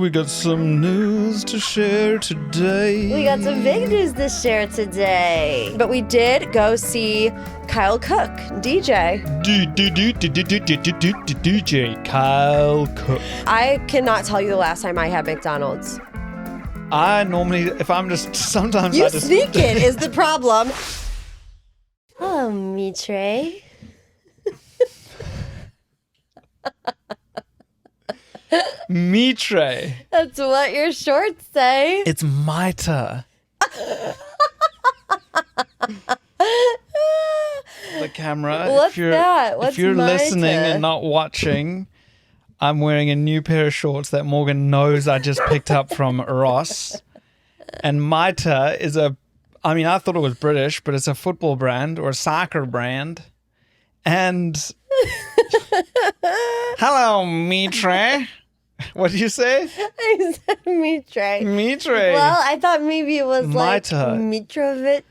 We got some news to share today. We got some big news to share today. But we did go see Kyle Cooke, DJ. DJ Kyle Cooke. I cannot tell you the last time I had McDonald's. I normally, sometimes You I just... sneak it is the problem. Hello, Mitre. Mitre. That's what your shorts say. It's Mita. The camera. What's that? What's if you're Mita? listening and not watching, I'm wearing a new pair of shorts that Morgan knows I just picked up from Ross. And Mita is I thought it was British, but it's a football brand or a soccer brand. And hello, Mitre. What did you say? I said Mitre. Mitre. Well, I thought maybe it was Mita. like Mitrovic.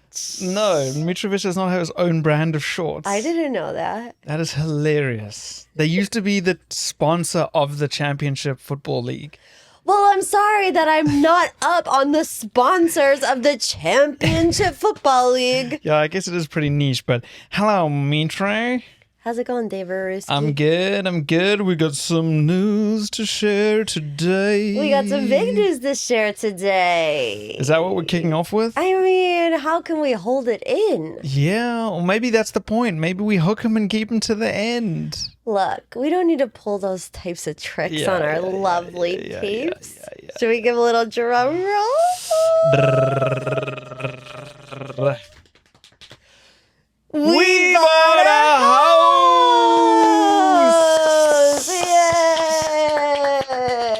No, Mitrovic does not have his own brand of shorts. I didn't know that. That is hilarious. They used to be the sponsor of the Championship Football League. Well, I'm sorry that I'm not up on the sponsors of the Championship Football League. Yeah, I guess it is pretty niche, but hello, Mitre. How's it going, Dave Aruski? I'm good. We got some news to share today. We got some big news to share today. Is that what we're kicking off with? I mean, how can we hold it in? Yeah, or maybe that's the point. Maybe we hook him and keep him to the end. Look, we don't need to pull those types of tricks on our lovely peeps. Yeah. Should we give a little drum roll? We bought a house! Yay!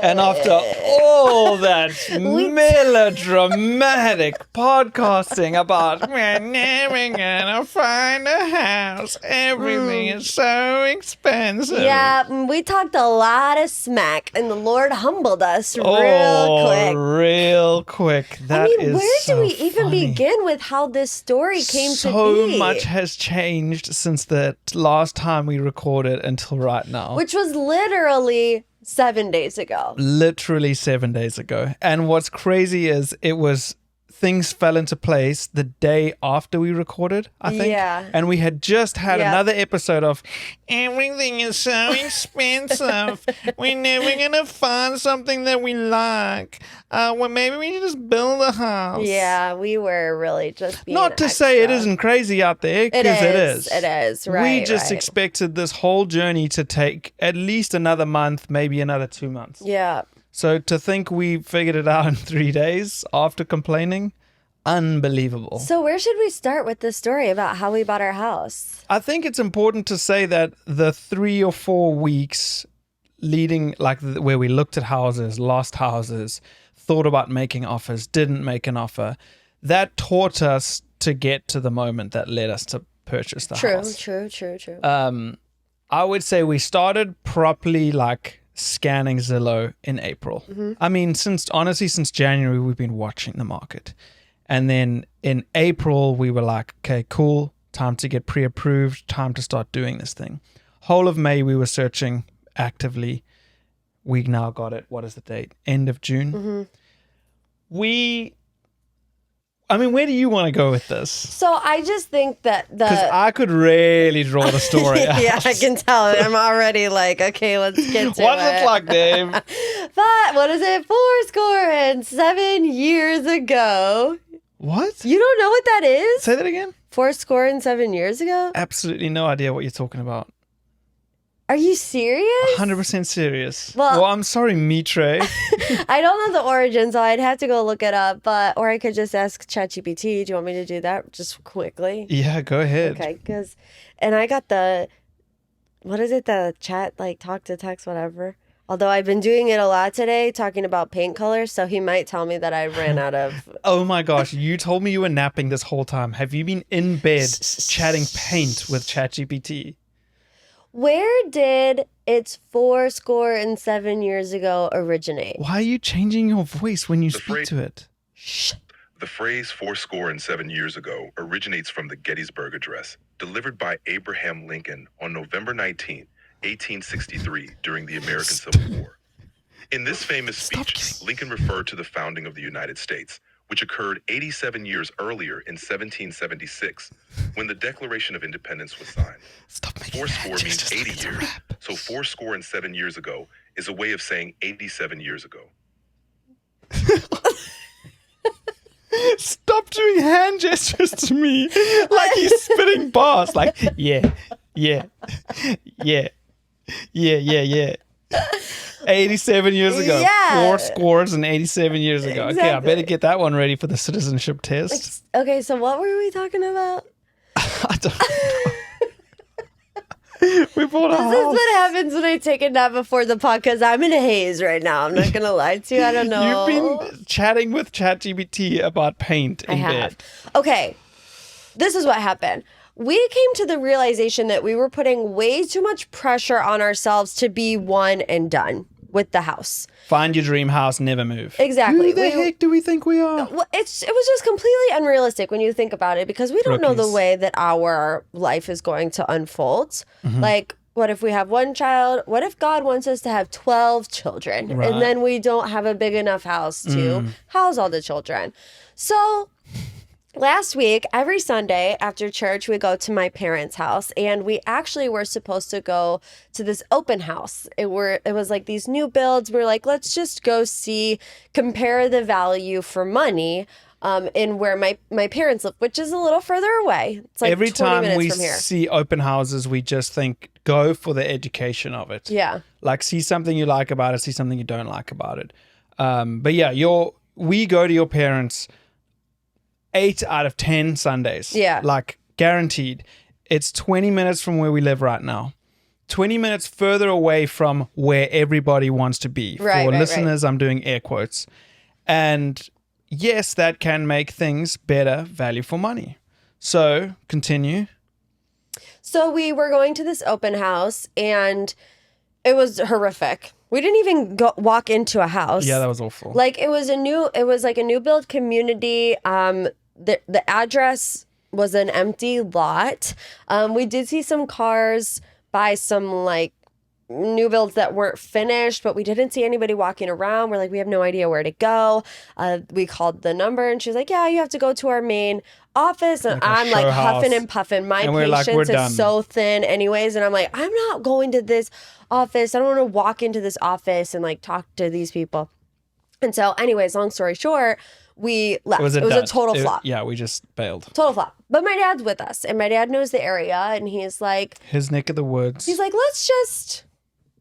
And after all that melodramatic podcasting about we're never gonna find a house, everything is so expensive. Yeah, we talked a lot of smack, and the Lord humbled us real quick. That is where so do we even funny. begin with how this story came to So be? much has changed since the last time we recorded until right now. Which was literally 7 days ago. Literally 7 days ago. And what's crazy is things fell into place the day after we recorded, I think. Yeah. And we had just had Yeah. another episode of everything is so expensive. We're never going to find something that we like. Well, maybe we should just build a house. Yeah, we were really just being Not to say it extra. isn't crazy out there, because it is. It is, right. We just expected this whole journey to take at least another month, maybe another 2 months. Yeah. So to think we figured it out in 3 days after complaining, unbelievable. So where should we start with this story about how we bought our house? I think it's important to say that the 3 or 4 weeks leading, where we looked at houses, lost houses, thought about making offers, didn't make an offer, that taught us to get to the moment that led us to purchase the house. True. I would say we started properly scanning Zillow in April. Mm-hmm. I mean, since January, we've been watching the market. And then in April, we were like, okay, cool. Time to get pre-approved. Time to start doing this thing. Whole of May, we were searching actively. We now got it. What is the date? End of June. Mm-hmm. Where do you want to go with this? So I just think that Because I could really draw the story out. yeah, I can tell. I'm already like, okay, let's get to What's it like, Dave? But what is it? 7 years ago. What? You don't know what that is? Say that again? 7 years ago? Absolutely no idea what you're talking about. Are you serious? 100% serious. Well, I'm sorry, Mitre. I don't know the origin, so I'd have to go look it up. Or I could just ask ChatGPT. Do you want me to do that just quickly? Yeah, go ahead. Okay, and I got the chat, talk to text, whatever. Although I've been doing it a lot today, talking about paint colors, so he might tell me that I ran out of... Oh my gosh, you told me you were napping this whole time. Have you been in bed chatting paint with ChatGPT? Where did it's 7 years ago originate? Why are you changing your voice when you speak to it? Shh. The phrase 7 years ago originates from the Gettysburg Address, delivered by Abraham Lincoln on November 19, 1863, during the American Civil War. In this famous speech, Lincoln referred to the founding of the United States, which occurred 87 years earlier in 1776, when the Declaration of Independence was signed. Stop making Fourscore that. means Just 80 it's a years, rap. so 7 years ago is a way of saying 87 years ago. Stop doing hand gestures to me like he's spitting bars. Like, yeah. 87 years ago. Yeah. 87 years ago. Okay, I better Exactly. get that one ready for the citizenship test. Okay, so what were we talking about? I don't know. We bought a This is house. what happens when I take a nap before the podcast. I'm in a haze right now. I'm not gonna lie to you. I don't know. You've been chatting with ChatGPT about paint in I have. bed. Okay, this is what happened. We came to the realization that we were putting way too much pressure on ourselves to be one and done with the house. Find your dream house, never move. Exactly. Who the heck do we think we are? Well, it was just completely unrealistic when you think about it, because we don't know the Rookies. way that our life is going to unfold. Mm-hmm. Like, what if we have one child? What if God wants us to have 12 children? Right. And then we don't have a big enough house to house all the children. So last week, every Sunday after church, we go to my parents' house, and we actually were supposed to go to this open house. It was like these new builds. We were like, let's just go see, compare the value for money in where my parents live, which is a little further away. It's like Every 20 time minutes we from here. see open houses, we just think, go for the education of it. Yeah. Like, see something you like about it, see something you don't like about it. But yeah, we go to your parents 8 out of 10 Sundays. Yeah. Like, guaranteed. It's 20 minutes from where we live right now. 20 minutes further away from where everybody wants to be. Right, For right, listeners, I'm doing air quotes. And yes, that can make things better value for money. So, continue. So we were going to this open house, and it was horrific. We didn't even walk into a house. Yeah, that was awful. Like, it was like a new build community. The address was an empty lot. We did see some cars by some like new builds that weren't finished, but we didn't see anybody walking around. We're like, we have no idea where to go. We called the number, and she was like, yeah, you have to go to our main office. And Like a I'm like show huffing house. and puffing. My And we're like, patience we're done. is so thin anyways. And I'm like, I'm not going to this office. I don't want to walk into this office and like talk to these people. And so anyways, long story short, we left. It was a dud. total flop. Yeah, we just bailed. Total flop. But my dad's with us, and my dad knows the area, and he's like, His neck of the woods. let's just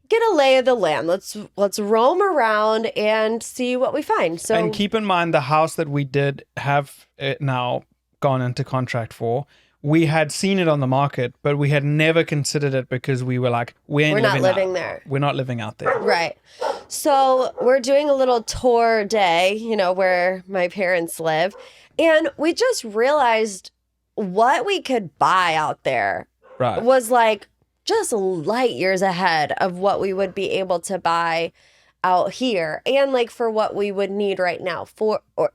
get a lay of the land. Let's roam around and see what we find. So And keep in mind, the house that we did have now gone into contract for, we had seen it on the market, but we had never considered it because we were like, we're not living out. there. We're not living out there. right. So we're doing a little tour day, where my parents live, and we just realized what we could buy out there Right. was like just light years ahead of what we would be able to buy out here, and like for what we would need right now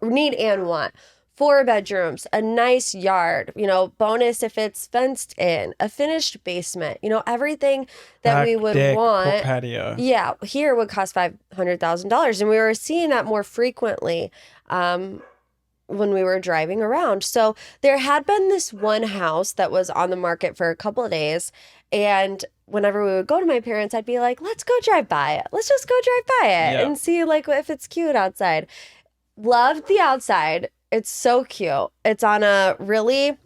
need and want. 4 bedrooms, a nice yard, bonus if it's fenced in, a finished basement, everything that Back we would deck, want. patio. Yeah, here would cost $500,000, and we were seeing that more frequently when we were driving around. So there had been this one house that was on the market for a couple of days, and whenever we would go to my parents, I'd be like, let's go drive by it. Let's just go drive by it Yeah. and see like if it's cute outside. Loved the outside. It's so cute. It's on a really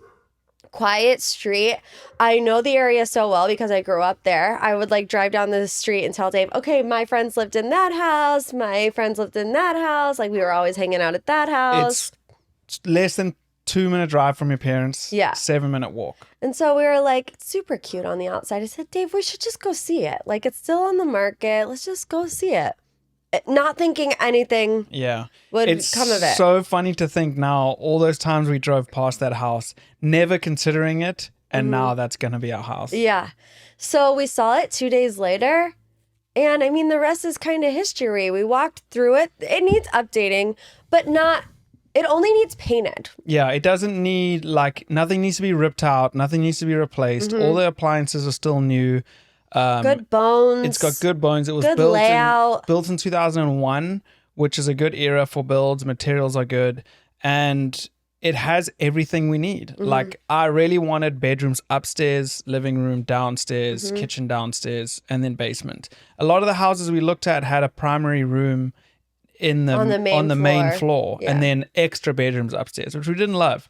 quiet street. I know the area so well because I grew up there. I would like drive down the street and tell Dave, okay, my friends lived in that house. My friends lived in that house. Like we were always hanging out at that house. It's less than 2-minute drive from your parents. Yeah. 7-minute walk. And so we were like, it's super cute on the outside. I said, Dave, we should just go see it. Like it's still on the market. Let's just go see it. Not thinking anything Yeah. would It's come of it. so funny to think now, all those times we drove past that house, never considering it, and now that's going to be our house. Yeah. So we saw it 2 days later. And I mean, the rest is kind of history. We walked through it. It needs updating, but it only needs painted. Yeah, it doesn't need, nothing needs to be ripped out. Nothing needs to be replaced. All the appliances are still new. Good bones. It's got good bones. It was good built layout. built in 2001, which is a good era for builds. Materials are good, and it has everything we need. Like, I really wanted bedrooms upstairs, living room downstairs, kitchen downstairs, and then basement. A lot of the houses we looked at had a primary room on the main floor, and then extra bedrooms upstairs, which we didn't love.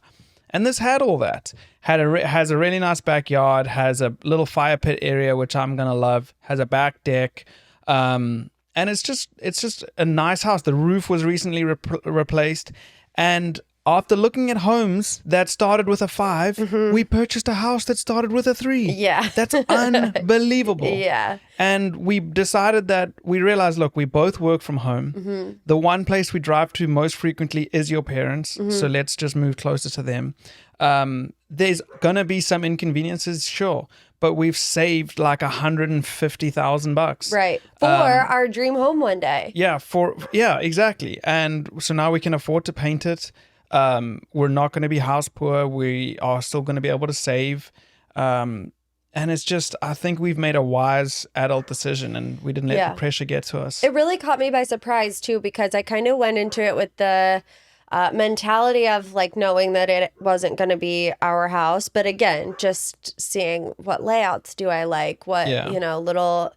And this had all that. Has a really nice backyard, has a little fire pit area, which I'm gonna love, has a back deck, and it's just a nice house. The roof was recently replaced, and after looking at homes that started with a 5, we purchased a house that started with a 3. Yeah. That's unbelievable. Yeah. And we decided that we realized, look, we both work from home. The one place we drive to most frequently is your parents. So let's just move closer to them. There's going to be some inconveniences, sure. But we've saved like $150,000. Right. For our dream home one day. Yeah, exactly. And so now we can afford to paint it. We're not going to be house poor. We are still going to be able to save. And it's just, I think we've made a wise adult decision, and we didn't let the pressure get to us. It really caught me by surprise too, because I kind of went into it with the mentality of like knowing that it wasn't going to be our house. But again, just seeing what layouts do I like, what, little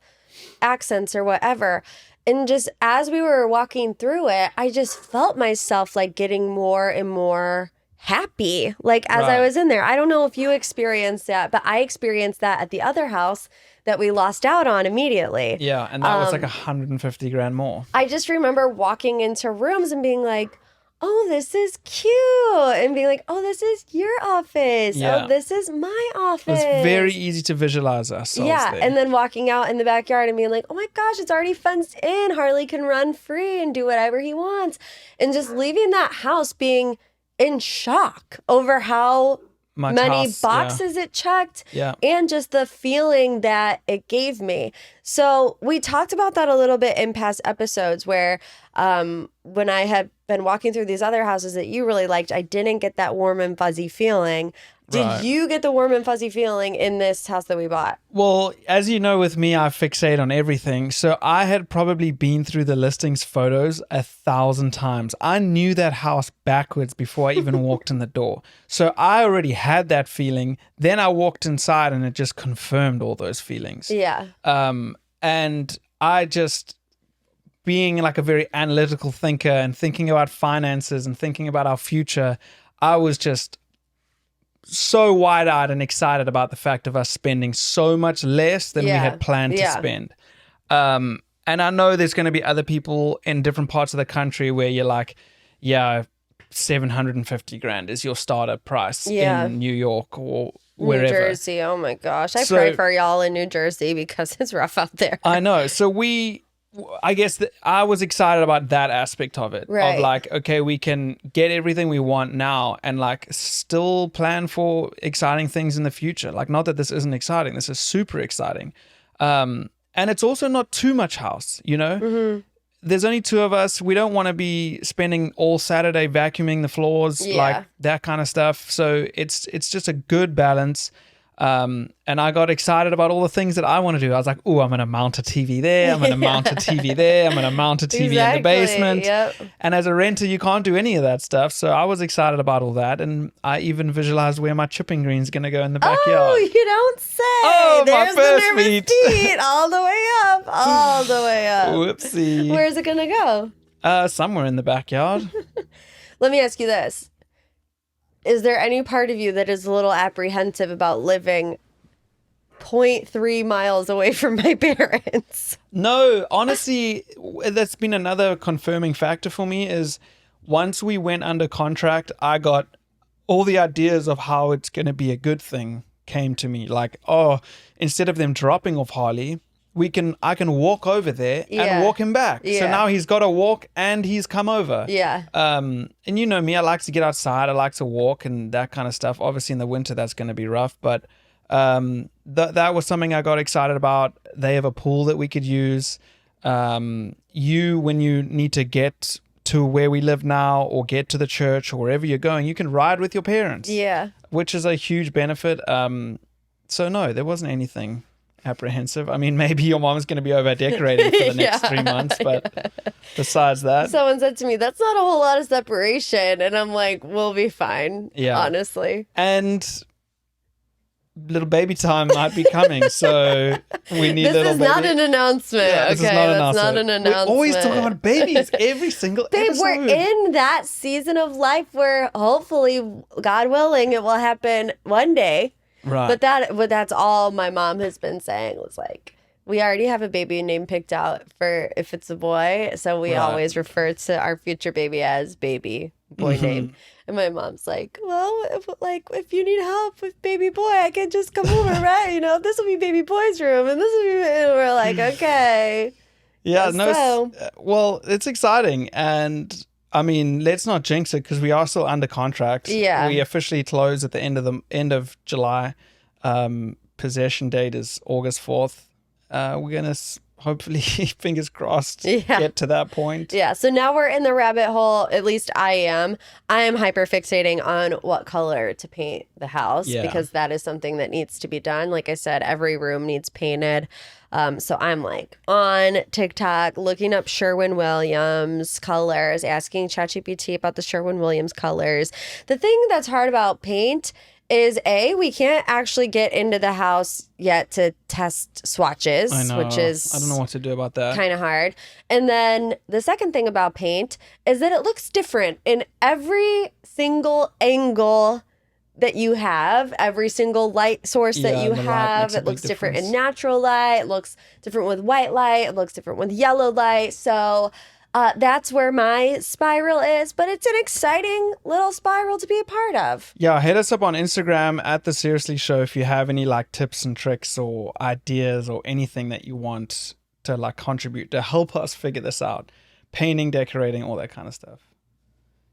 accents or whatever. And just as we were walking through it, I just felt myself like getting more and more happy. Like as I was in there, I don't know if you experienced that, but I experienced that at the other house that we lost out on immediately. Yeah. And that was like $150,000 more. I just remember walking into rooms and being like, oh, this is cute. And being like, oh, this is your office. Yeah. Oh, this is my office. It's very easy to visualize ourselves there. And then walking out in the backyard and being like, oh my gosh, it's already fenced in. Harley can run free and do whatever he wants. And just leaving that house being in shock over how many boxes it checked and just the feeling that it gave me. So we talked about that a little bit in past episodes where when I had been walking through these other houses that you really liked, I didn't get that warm and fuzzy feeling. Did you get the warm and fuzzy feeling in this house that we bought? Well, as you know, with me, I fixate on everything. So I had probably been through the listings photos 1,000 times. I knew that house backwards before I even walked in the door. So I already had that feeling. Then I walked inside and it just confirmed all those feelings. Yeah. And I just, being like a very analytical thinker and thinking about finances and thinking about our future, I was just so wide-eyed and excited about the fact of us spending so much less than we had planned to spend. And I know there's going to be other people in different parts of the country where you're like, $750,000 is your starter price in New York or wherever. New Jersey, oh my gosh. I pray for y'all in New Jersey because it's rough out there. I know. So I guess that I was excited about that aspect of it. Right. Of like, okay, we can get everything we want now and like still plan for exciting things in the future. Like, not that this isn't exciting. This is super exciting. And it's also not too much house, you know? Mm-hmm. There's only 2 of us. We don't want to be spending all Saturday vacuuming the floors, like that kind of stuff. So it's just a good balance. And I got excited about all the things that I want to do. I was like, oh, I'm going to mount a TV there. I'm going to mount a TV there. I'm going to mount a TV in the basement. Yep. And as a renter, you can't do any of that stuff. So I was excited about all that. And I even visualized where my chipping green's going to go in the backyard. Oh, you don't say. Oh, there's my first the nervous feet all the way up. All the way up. Whoopsie. Where's it going to go? Somewhere in the backyard. Let me ask you this. Is there any part of you that is a little apprehensive about living 0.3 miles away from my parents? No, honestly, that's been another confirming factor for me is once we went under contract, I got all the ideas of how it's going to be a good thing came to me. Like, oh, instead of them dropping off Harley, I can walk over there and walk him back. So now he's got to walk and he's come over. Yeah. And you know me, I like to get outside. I like to walk and that kind of stuff. Obviously in the winter, that's going to be rough, but that was something I got excited about. They have a pool that we could use. When you need to get to where we live now or get to the church or wherever you're going, you can ride with your parents. Yeah. Which is a huge benefit. So no, there wasn't anything apprehensive. I mean, maybe your mom's going to be over decorating for the next 3 months, but besides that. Someone said to me, that's not a whole lot of separation. And I'm like, we'll be fine, honestly. And little baby time might be coming, so we need this is not an announcement. Yeah, okay, that's not an announcement. We always talk about babies every single episode. We're in that season of life where hopefully, God willing, it will happen one day. Right. But that's all my mom has been saying was like, we already have a baby name picked out for if it's a boy, so we always refer to our future baby as baby boy name. And my mom's like, well, if you need help with baby boy, I can just come over, right? You know, this will be baby boy's room, and this will be. And we're like, okay. Yeah, So. It's exciting, and I mean, let's not jinx it because we are still under contract. Yeah, we officially close at the end of July. Possession date is August 4th. We're gonna hopefully, fingers crossed, get to that point. Yeah. So now we're in the rabbit hole. At least I am. I am hyper fixating on what color to paint the house because that is something that needs to be done. Like I said, every room needs painted. So I'm like on TikTok looking up Sherwin-Williams colors, asking ChatGPT about the Sherwin-Williams colors. The thing that's hard about paint is we can't actually get into the house yet to test swatches, I know. which is I don't know what to do about that. Kind of hard. And then the second thing about paint is that it looks different in every single angle that you have, every single light source that you have. It looks different in natural light. It looks different with white light. It looks different with yellow light. So that's where my spiral is, but it's an exciting little spiral to be a part of. Yeah, hit us up on Instagram at The Seriously Show if you have any like tips and tricks or ideas or anything that you want to like contribute to help us figure this out. Painting, decorating, all that kind of stuff.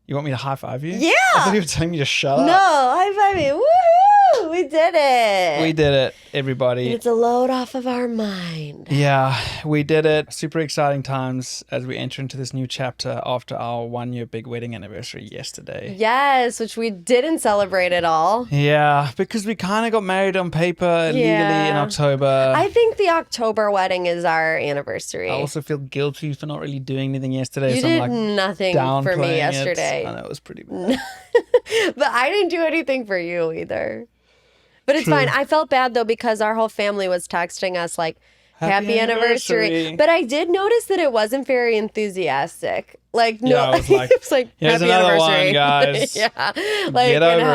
You want me to high five you? Yeah. I thought you were telling me to shut up. No, high five me. Woohoo! We did it. We did it, everybody. It's a load off of our mind. Yeah, we did it. Super exciting times as we enter into this new chapter after our 1 year big wedding anniversary yesterday. Yes, which we didn't celebrate at all. Yeah, because we kind of got married on paper legally in October. I think the October wedding is our anniversary. I also feel guilty for not really doing anything yesterday. You so did I'm like nothing for me yesterday. I know, it was pretty bad. But I didn't do anything for you either. But it's fine. I felt bad, though, because our whole family was texting us, like, happy anniversary. But I did notice that it wasn't very enthusiastic. Like, no, yeah, it was like, here's happy another anniversary. One, guys. Yeah. Like, get over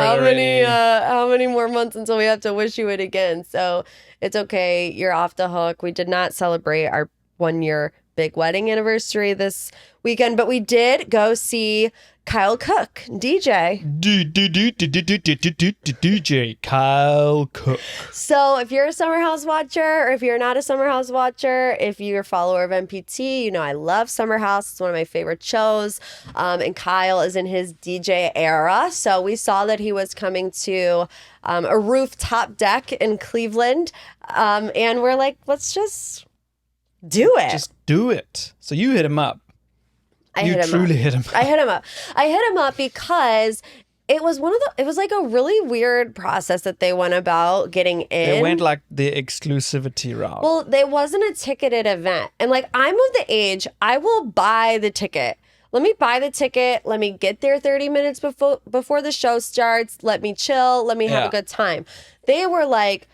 how many more months until we have to wish you it again? So it's okay. You're off the hook. We did not celebrate our 1 year big wedding anniversary this weekend, but we did go see Kyle Cooke, DJ. DJ Kyle Cooke. So if you're a Summer House watcher, or if you're not a Summer House watcher, if you're a follower of MPT, you know I love Summer House. It's one of my favorite shows. And Kyle is in his DJ era. So we saw that he was coming to a rooftop deck in Cleveland. And we're like, let's just do it. Just do it. So you hit him up. I hit him up because it was it was like a really weird process that they went about getting in. They went like the exclusivity route. Well, there wasn't a ticketed event. And like, I'm of the age, I will buy the ticket. Let me buy the ticket. Let me get there 30 minutes before the show starts. Let me chill. Let me have a good time. They were like,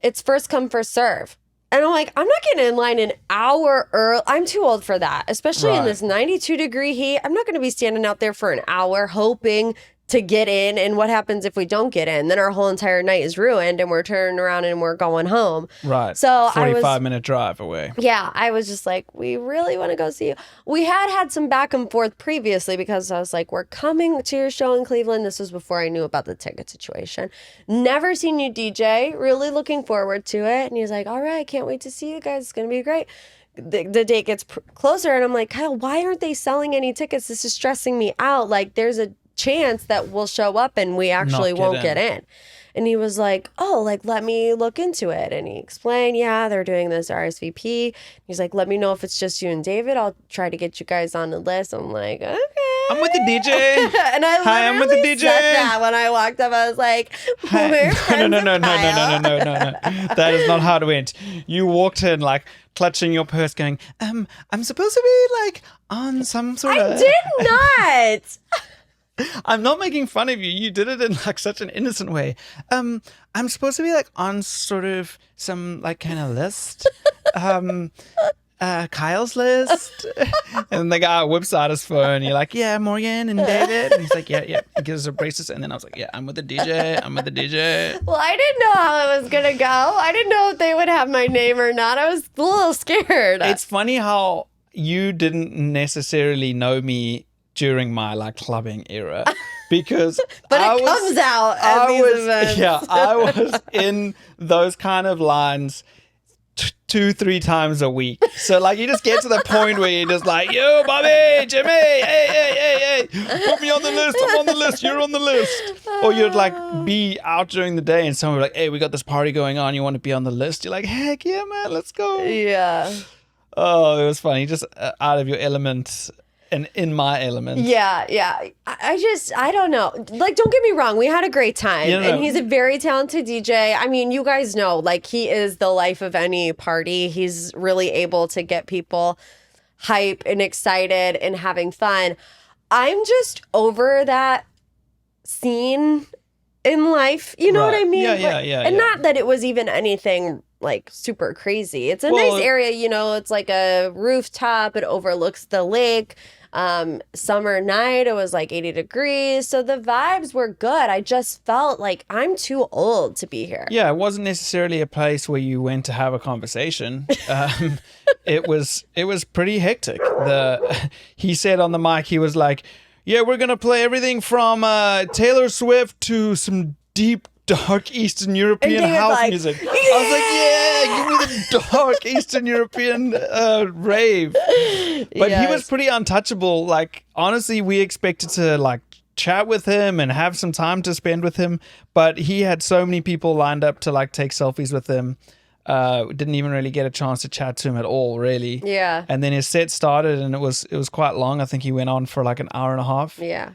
it's first come, first serve. And I'm like, I'm not getting in line an hour early. I'm too old for that, especially in this 92-degree heat. I'm not going to be standing out there for an hour hoping to get in. And what happens if we don't get in? Then our whole entire night is ruined and we're turning around and we're going home. Right. So 45-minute drive away. Yeah. I was just like, we really want to go see you. We had some back and forth previously because I was like, we're coming to your show in Cleveland. This was before I knew about the ticket situation. Never seen you DJ. Really looking forward to it. And he's like, all right, can't wait to see you guys. It's going to be great. The date gets closer and I'm like, Kyle, why aren't they selling any tickets? This is stressing me out. Like, there's a chance that we'll show up and we actually won't get in. And he was like, oh, like, let me look into it. And he explained, yeah, they're doing this RSVP. He's like, let me know if it's just you and David. I'll try to get you guys on the list. I'm like, okay. I'm with the DJ. And I Hi, I'm with the literally DJ. said that when I walked up. I was like, we're friends No. with Kyle. That is not how it went. You walked in like clutching your purse going, I'm supposed to be like on some sort of... I did not. I'm not making fun of you. You did it in like such an innocent way. I'm supposed to be like on sort of some like kind of list. Kyle's list. And the guy whips out his phone. You're like, yeah, Morgan and David. And he's like, yeah. He gives us a braces. And then I was like, yeah, I'm with the DJ. Well, I didn't know how it was going to go. I didn't know if they would have my name or not. I was a little scared. It's funny how you didn't necessarily know me during my like clubbing era because but it comes out at these events. Yeah, I was in those kind of lines 2-3 times a week. So like you just get to the point where you're just like, yo, Bobby, Jimmy, hey, put me on the list. I'm on the list. You're on the list. Or you'd like be out during the day and someone would be like, hey, we got this party going on. You want to be on the list? You're like, heck yeah, man, let's go. Yeah. Oh, it was funny. Just out of your element. And in my element. Yeah. I don't know. Like, don't get me wrong. We had a great time. And he's a very talented DJ. I mean, you guys know, like, he is the life of any party. He's really able to get people hype and excited and having fun. I'm just over that scene in life. You know what I mean? Yeah. And not that it was even anything like super crazy. It's a nice area, you know, it's like a rooftop. It overlooks the lake. Summer night, it was like 80 degrees. So the vibes were good. I just felt like I'm too old to be here. Yeah, it wasn't necessarily a place where you went to have a conversation. It was pretty hectic. He said on the mic, he was like, yeah, we're going to play everything from Taylor Swift to some deep, dark Eastern European house music. Yeah! I was like, yeah, give me the dark Eastern European rave. But he was pretty untouchable. Like, honestly, we expected to like chat with him and have some time to spend with him. But he had so many people lined up to like take selfies with him. Didn't even really get a chance to chat to him at all, really. Yeah. And then his set started and it was quite long. I think he went on for like an hour and a half. Yeah.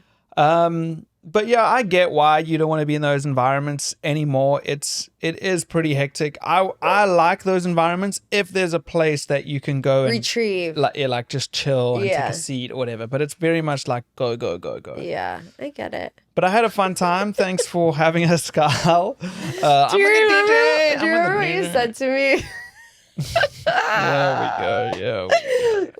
But yeah, I get why you don't want to be in those environments anymore. It is pretty hectic. I like those environments if there's a place that you can go and retrieve, like just chill and take a seat or whatever. But it's very much like go. Yeah, I get it. But I had a fun time. Thanks for having us, Kyle. Do you remember what you said to me? There we go.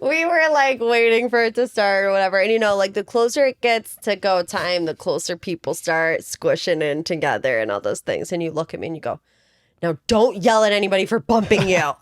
We were like waiting for it to start or whatever. And you know, like the closer it gets to go time, the closer people start squishing in together and all those things. And you look at me and you go, now don't yell at anybody for bumping you.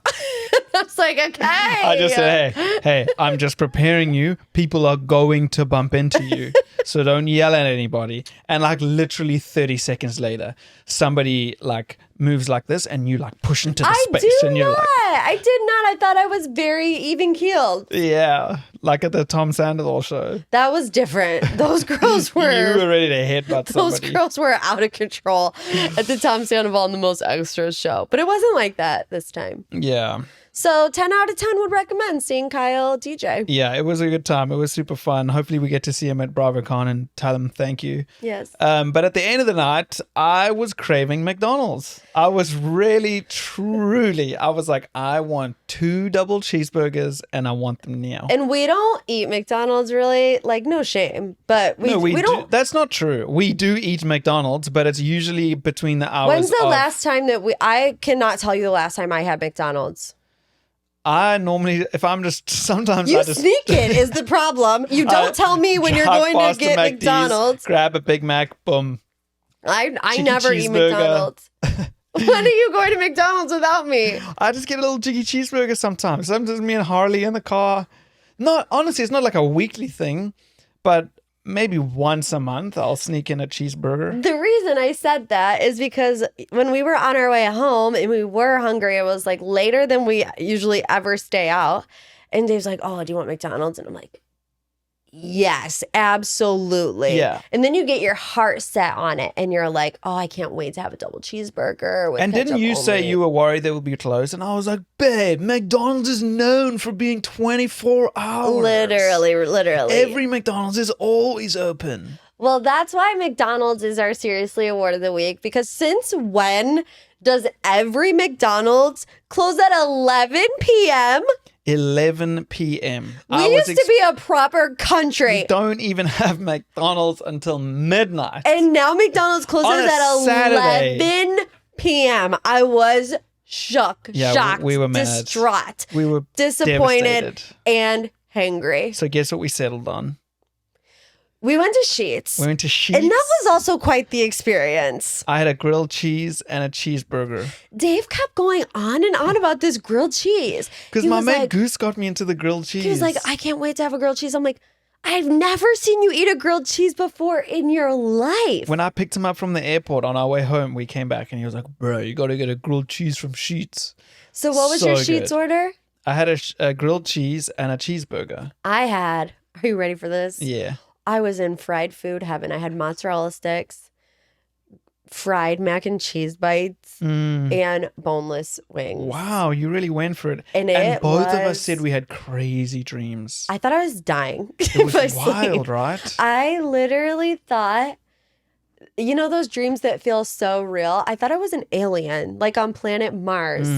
I was like, okay. I just said, hey, I'm just preparing you. People are going to bump into you. So don't yell at anybody. And like literally 30 seconds later, somebody like moves like this and you like push into the space. And you're like, I did not. I thought I was very even keeled. Yeah. Like at the Tom Sandoval show. That was different. Those girls were. You were ready to headbutt somebody. Those girls were out of control at the Tom Sandoval and the Most Extras show. But it wasn't like that this time. Yeah. So 10 out of 10 would recommend seeing Kyle DJ. Yeah, it was a good time. It was super fun. Hopefully we get to see him at BravoCon and tell him thank you. Yes. But at the end of the night, I was craving McDonald's. I was really, truly, I was like, I want 2 double cheeseburgers and I want them now. And we don't eat McDonald's really, like no shame, but we don't. That's not true. We do eat McDonald's, but it's usually between the hours. When's the last time that I cannot tell you the last time I had McDonald's. I normally, if I'm just, sometimes you I just... sneak it is the problem. You don't tell me when you're going to get McDonald's. Grab a Big Mac, boom. I never eat McDonald's. When are you going to McDonald's without me? I just get a little jiggy cheeseburger sometimes. Sometimes me and Harley in the car. Honestly, it's not like a weekly thing, but maybe once a month I'll sneak in a cheeseburger. The reason I said that is because when we were on our way home and we were hungry, it was like later than we usually ever stay out. And Dave's like, oh, do you want McDonald's? And I'm like, Yes, absolutely. Yeah. And then you get your heart set on it and you're like, oh, I can't wait to have a double cheeseburger with And didn't ketchup you say only. you were worried they would be closed? And I was like, babe, McDonald's is known for being 24 hours. Literally. Every McDonald's is always open. Well, that's why McDonald's is our Seriously Award of the Week, because since when does every McDonald's close at 11 p.m.? 11 p.m. We used to be a proper country. We don't even have McDonald's until midnight. And now McDonald's closes On a at Saturday. 11 p.m. I was shocked, we were mad. distraught, We were disappointed, devastated. and hangry. So guess what we settled on? We went to Sheetz. We went to Sheetz. And that was also quite the experience. I had a grilled cheese and a cheeseburger. Dave kept going on and on about this grilled cheese. Because He my was mate like- Goose got me into the grilled cheese. He was like, I can't wait to have a grilled cheese. I'm like, I've never seen you eat a grilled cheese before in your life. When I picked him up from the airport on our way home, we came back and he was like, bro, you got to get a grilled cheese from Sheetz. So what was So your Sheetz good. order? I had a grilled cheese and a cheeseburger. I had, are you ready for this? Yeah. I was in fried food heaven. I had mozzarella sticks, fried mac and cheese bites, and boneless wings. Wow, you really went for it. And both of us was- said we had crazy dreams. I thought I was dying. It was by sleep. wild, right? I literally thought, you know, those dreams that feel so real? I thought I was an alien, like on planet Mars.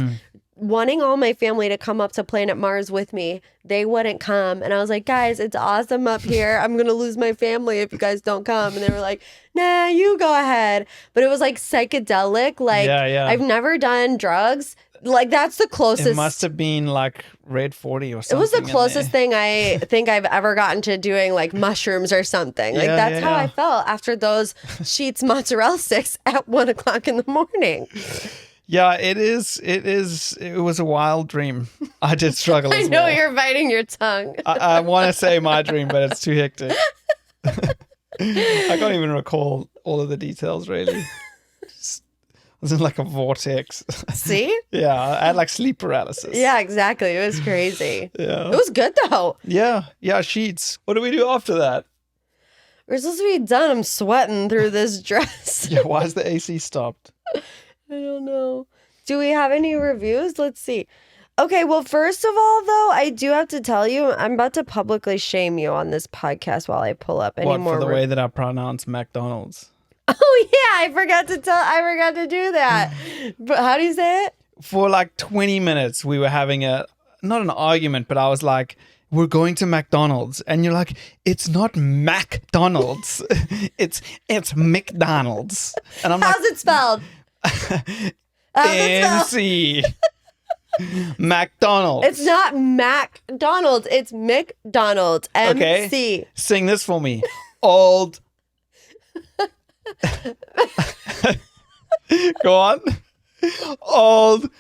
Wanting all my family to come up to planet Mars with me. They wouldn't come. And I was like, guys, it's awesome up here. I'm going to lose my family if you guys don't come. And they were like, nah, you go ahead. But it was like psychedelic. Like, Yeah. I've never done drugs. Like, that's the closest. It must have been like Red 40 or It something. was the in closest there. thing I think I've ever gotten to doing like mushrooms or something. Like Yeah, that's how yeah. I felt after those Sheetz mozzarella sticks at 1 o'clock in the morning. Yeah, it was a wild dream. I did struggle I as know well. you're biting your tongue. I want to say my dream, but it's too hectic. I can't even recall all of the details, really. Just, I was in like a vortex. See? Yeah, I had like sleep paralysis. Yeah, exactly. It was crazy. Yeah. It was good though. Yeah, Sheetz. What do we do after that? We're supposed to be done. I'm sweating through this dress. Yeah, why is the AC stopped? I don't know. Do we have any reviews? Let's see. Okay, well, first of all, though, I do have to tell you, I'm about to publicly shame you on this podcast while I pull up any What, more. for the way that I pronounce McDonald's? Oh yeah, I forgot to do that. But how do you say it? For like 20 minutes, we were having not an argument, but I was like, we're going to McDonald's. And you're like, it's not McDonald's. it's McDonald's. And I'm How's it spelled? MC. McDonald's. It's not McDonald's. It's McDonald's. MC. Okay. Sing this for me. Old. Go on. Old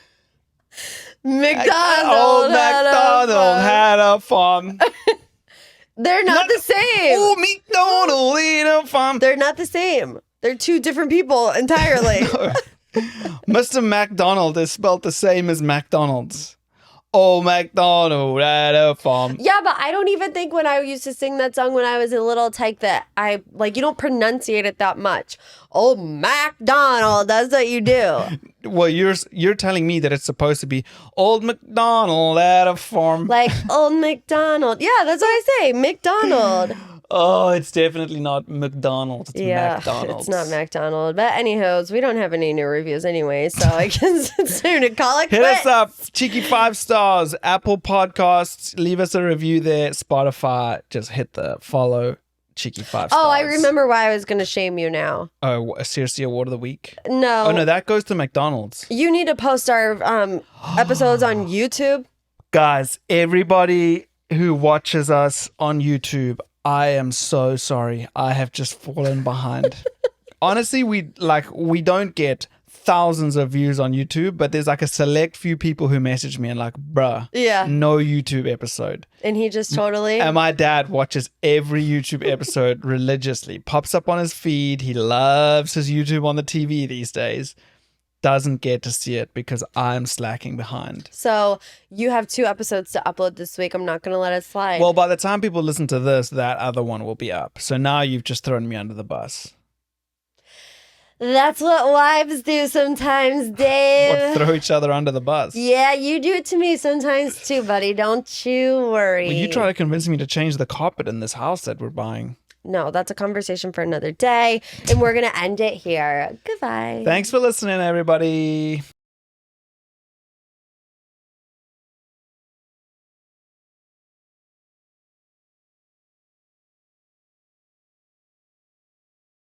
McDonald. McDonald had a farm. They're not the same. Oh, McDonald in a farm. They're not the same. They're two different people entirely. Mr. McDonald is spelled the same as McDonald's. Oh, McDonald at a farm. Yeah, but I don't even think when I used to sing that song when I was a little tyke that I like you don't pronunciate it that much. Oh, McDonald, that's what you do. Well, you're telling me that it's supposed to be Old McDonald at a farm. Like old McDonald. Yeah, that's what I say. McDonald. Oh, it's definitely not McDonald's. It's Yeah, McDonald's. it's not McDonald. But anyhows, we don't have any new reviews anyway, so I guess it's time to call it Hit quits. us up. Cheeky 5 stars. Apple Podcasts. Leave us a review there. Spotify. Just hit the follow. Cheeky 5 stars. Oh, I remember why I was going to shame you now. Oh, a Seriously Award of the Week? No. Oh, no, that goes to McDonald's. You need to post our episodes on YouTube. Guys, everybody who watches us on YouTube, I am so sorry. I have just fallen behind. Honestly, we don't get thousands of views on YouTube, but there's like a select few people who message me and like, bruh, Yeah. no YouTube episode. And he just totally... And my dad watches every YouTube episode religiously. Pops up on his feed. He loves his YouTube on the TV these days. doesn't get to see it because I'm slacking behind. So you have 2 episodes to upload this week. I'm not going to let it slide. Well, by the time people listen to this, that other one will be up. So now you've just thrown me under the bus. That's what wives do sometimes, Dave. What, throw each other under the bus? Yeah, you do it to me sometimes too, buddy. Don't you worry. Well, you try to convince me to change the carpet in this house that we're buying. No, that's a conversation for another day. And we're going to end it here. Goodbye. Thanks for listening, everybody.